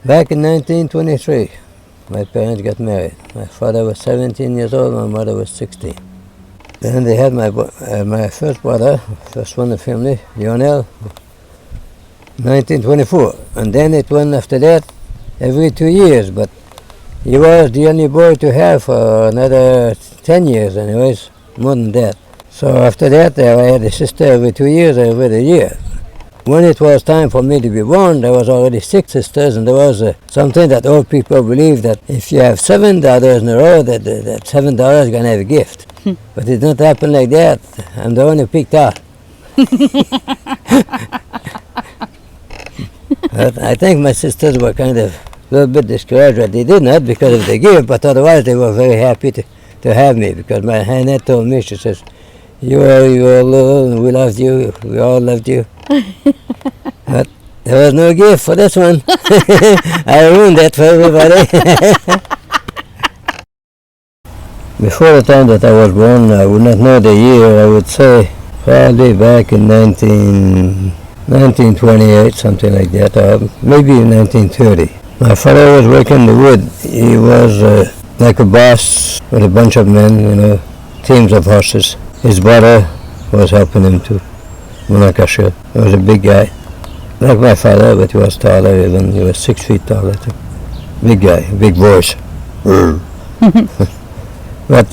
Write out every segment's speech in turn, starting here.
Back in 1923, my parents got married. My father was 17 years old, my mother was 16. Then they had my first brother, first one in the family, Lionel, 1924. And then it went after that every 2 years, but he was the only boy to have for another 10 years anyways, more than that. So after that, I had a sister every 2 years, every year. When it was time for me to be born, there was already 6 sisters, and there was something that old people believe that if you have 7 daughters in a row, that $7 is going to have a gift. But it didn't happen like that. I'm the one who picked out. I think my sisters were kind of a little bit discouraged that they did not because of the gift, but otherwise they were very happy to have me, because my Hannah told me, she says, you were little and we loved you, we all loved you. But there was no gift for this one. I ruined that for everybody. Before the time that I was born, I would not know the year. I would say probably back in 1928, something like that, or maybe in 1930. My father was working in the wood. He was like a boss with a bunch of men, teams of horses. His brother was helping him too. Munakashir. He was a big guy. Like my father, but he was taller even. He was 6 feet taller too. Big guy, big voice. But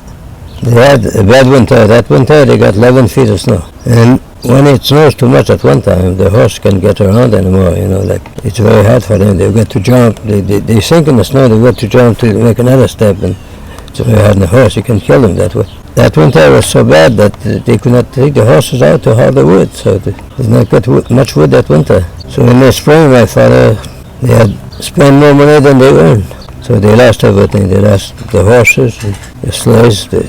they had a bad winter. That winter they got 11 feet of snow. And when it snows too much at one time, the horse can't get around anymore, like it's very hard for them. They've got to jump. They sink in the snow, they've got to jump to make another step, and it's very hard on the horse. You can kill them that way. That winter was so bad that they could not take the horses out to haul the wood, so they did not get much wood that winter. So in the spring, my father, they had spent more money than they earned. So they lost everything. They lost the horses, the sleighs. They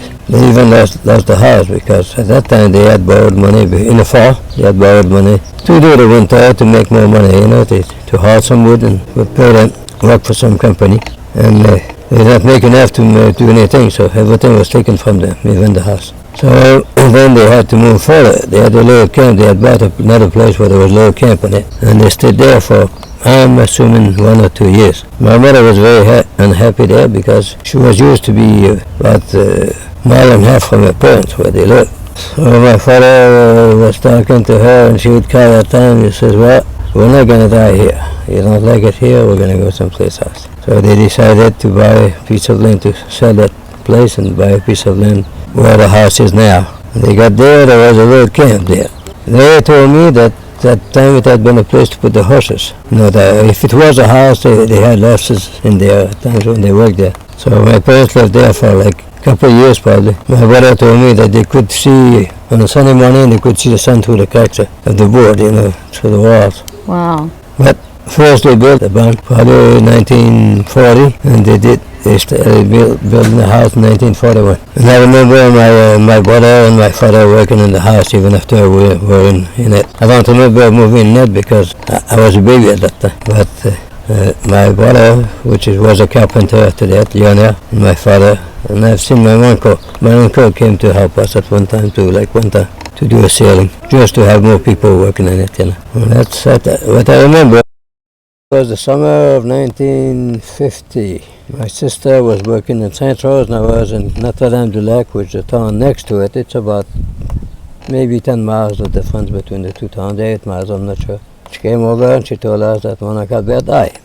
even lost the house, because at that time they had borrowed money. In the fall, they had borrowed money to do the winter to make more money, to haul some wood and pay them, work for some company. And they did not make enough to do anything, so everything was taken from them, even the house. So then they had to move further. They had a little camp. They had bought another place where there was a little camp in it, and they stayed there for, I'm assuming, 1 or 2 years. My mother was very unhappy there because she was used to be about a mile and a half from her parents where they lived. So my father was talking to her, and she would call her time. He says, well, we're not going to die here. You don't like it here, we're going to go someplace else. So they decided to buy a piece of land, to sell that place and buy a piece of land where the house is now. When they got there was a little camp there. They told me that time it had been a place to put the horses. If it was a house, they had horses in there at times when they worked there. So my parents lived there for like a couple of years probably. My brother told me that they could see, on a Sunday morning, they could see the sun through the cracks of the board, through the walls. Wow. But first they built a barn, probably in 1940, and they started building the house in 1941. And I remember my brother and my father working in the house even after we were in it. I don't remember moving in it because I was a baby at that time. But my brother, which was a carpenter after that, Lionel, and my father, and I've seen my uncle. My uncle came to help us at one time to do a ceiling, just to have more people working in it. And that's what I remember. It was the summer of 1950. My sister was working in St. Rose, and I was in Notre-Dame-du-Lac, which is a town next to it. It's about maybe 10 miles of difference between the two towns, 8 miles, I'm not sure. She came over and she told us that mon uncle Albert died.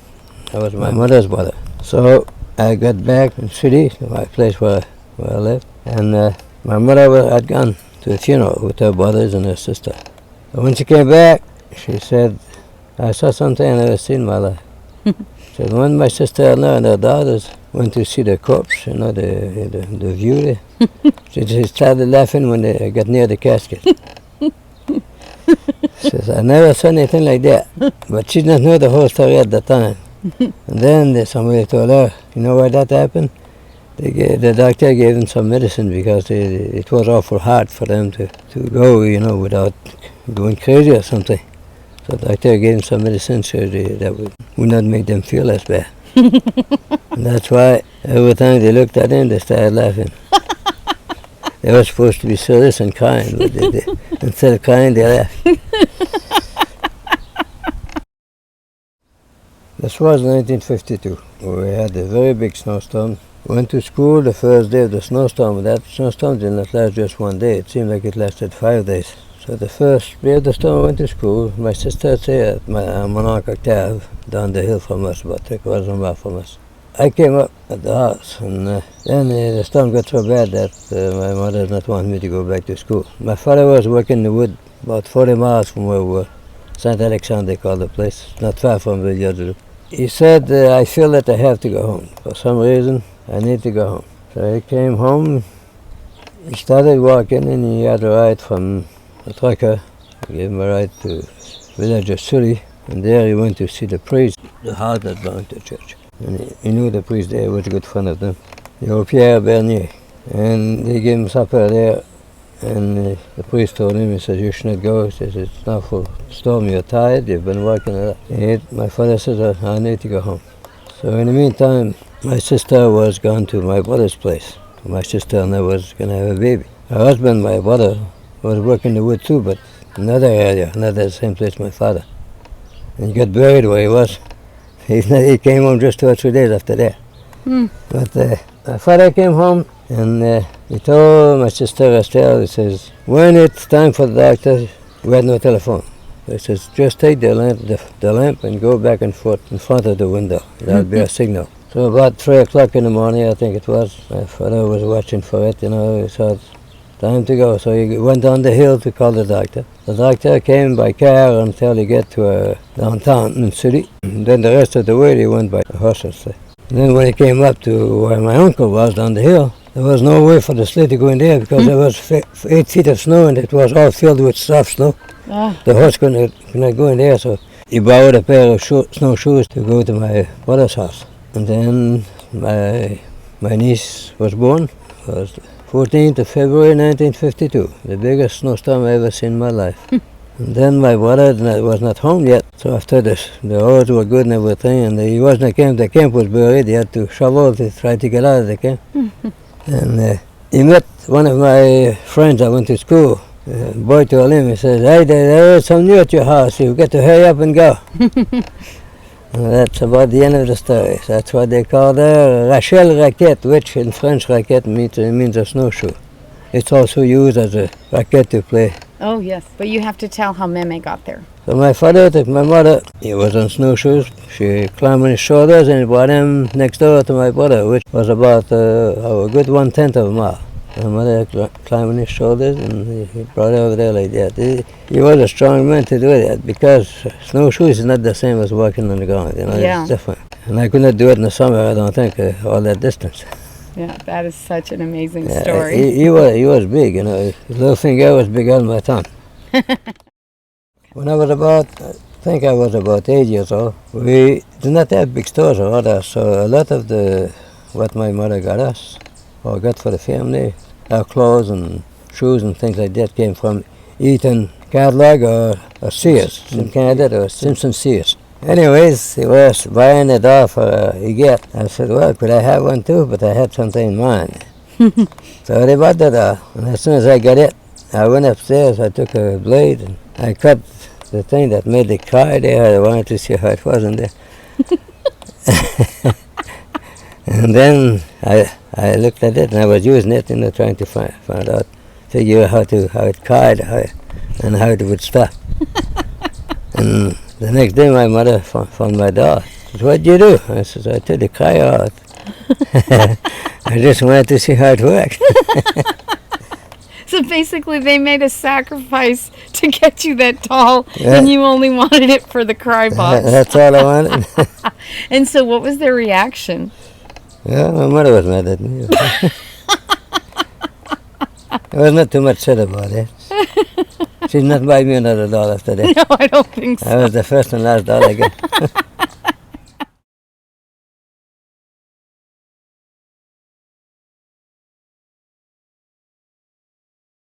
That was my mother's brother. So I got back in the city, to my place where I lived, and my mother had gone to the funeral with her brothers and her sister. But when she came back, she said, I saw something I never seen in my life. She said, when my sister and her daughters went to see the corpse, the view there, she started laughing when they got near the casket. She says, I never saw anything like that. But she didn't know the whole story at the time. And then somebody told her, you know why that happened? The doctor gave them some medicine because it was awful hard for them to go, without going crazy or something. So the doctor gave them some medicine so that would not make them feel as bad. And that's why every time they looked at him, they started laughing. They were supposed to be serious and crying, but instead of crying, they laughed. This was 1952. We had a very big snowstorm. Went to school the first day of the snowstorm. That snowstorm did not last just one day. It seemed like it lasted 5 days. So the first day of the storm, I went to school. My sister stayed at my Monaco Cave down the hill from us, about 3 miles from us. I came up at the house, and then the storm got so bad that my mother did not want me to go back to school. My father was working in the wood about 40 miles from where we were. St. Alexander, they call the place, not far from valYOUable. He said, I feel that I have to go home. For some reason, I need to go home. So he came home, he started walking, and he had a ride from a trucker. I gave him a ride to village of Sully, and there he went to see the priest, the house that belonged to the church. And he knew the priest there, was a good friend of them. He was Pierre Bernier. And they gave him supper there, and the priest told him, he says, you should not go. He says, it's now for storm, you're tired, you've been working a lot. My father says, I need to go home. So in the meantime, my sister was gone to my brother's place. My sister and I was going to have a baby. Her husband, my brother, was working the wood too, but another area, not the same place my father. And he got buried where he was. He came home just 2 or 3 days after that. But my father came home, and he told my sister Estelle, he says, when it's time for the doctor, we had no telephone. He says, just take the lamp and go back and forth in front of the window. That'll be a signal. So about 3 o'clock in the morning, I think it was, my father was watching for it, he saw it's time to go. So he went down the hill to call the doctor. The doctor came by car until he got to downtown in the city. And then the rest of the way, he went by horses. And then when he came up to where my uncle was down the hill, there was no way for the sleigh to go in there because there was 8 feet of snow and it was all filled with soft snow. The horse could not go in there, so he borrowed a pair of snowshoes to go to my brother's house. And then my niece was born. It was 14th of February 1952, the biggest snowstorm I ever seen in my life. And then my brother was not home yet, so after this, the roads were good and everything, and he wasn't at camp. The camp was buried. He had to shovel to try to get out of the camp. And he met one of my friends I went to school. The boy told him, he says, hey, there is some new at your house. You've got to hurry up and go. And that's about the end of the story. That's what they call the Rachel raquette, which in French raquette means a snowshoe. It's also used as a raquette to play. Oh, yes. But you have to tell how Meme got there. So my father took my mother. He was on snowshoes. She climbed on his shoulders and brought him next door to my brother, which was about a good 1/10 of a mile. My mother climbed on his shoulders and he brought her over there like that. He was a strong man to do that because snowshoes is not the same as walking on the ground. It's different. And I could not do it in the summer, I don't think, all that distance. Yeah, that is such an amazing story. He was big, His little finger was bigger than my thumb. When I was about 8 years old, we did not have big stores or others, so a lot of what my mother got us, or got for the family, our clothes and shoes and things like that came from Eaton catalog or Sears in Canada, or Simpson Sears. Anyways, he was buying it off he get. I said, well, could I have one too? But I had something in mind. So they bought that off. And as soon as I got it, I went upstairs, I took a blade, and I cut the thing that made it cry there. I wanted to see how it was in there. And then I looked at it, and I was using it, trying to find out, figure out how it cried, and how it would stop. And the next day, my mother found my dog. She said, what did you do? I said, I took the cry out. I just wanted to see how it worked. So basically, they made a sacrifice to get you that doll, and you only wanted it for the cry box. That's all I wanted. And so what was their reaction? Yeah, my mother was mad at me. There was not too much said about it. She'd not buy me another doll after that. No, I don't think so. That was the first and last doll I got.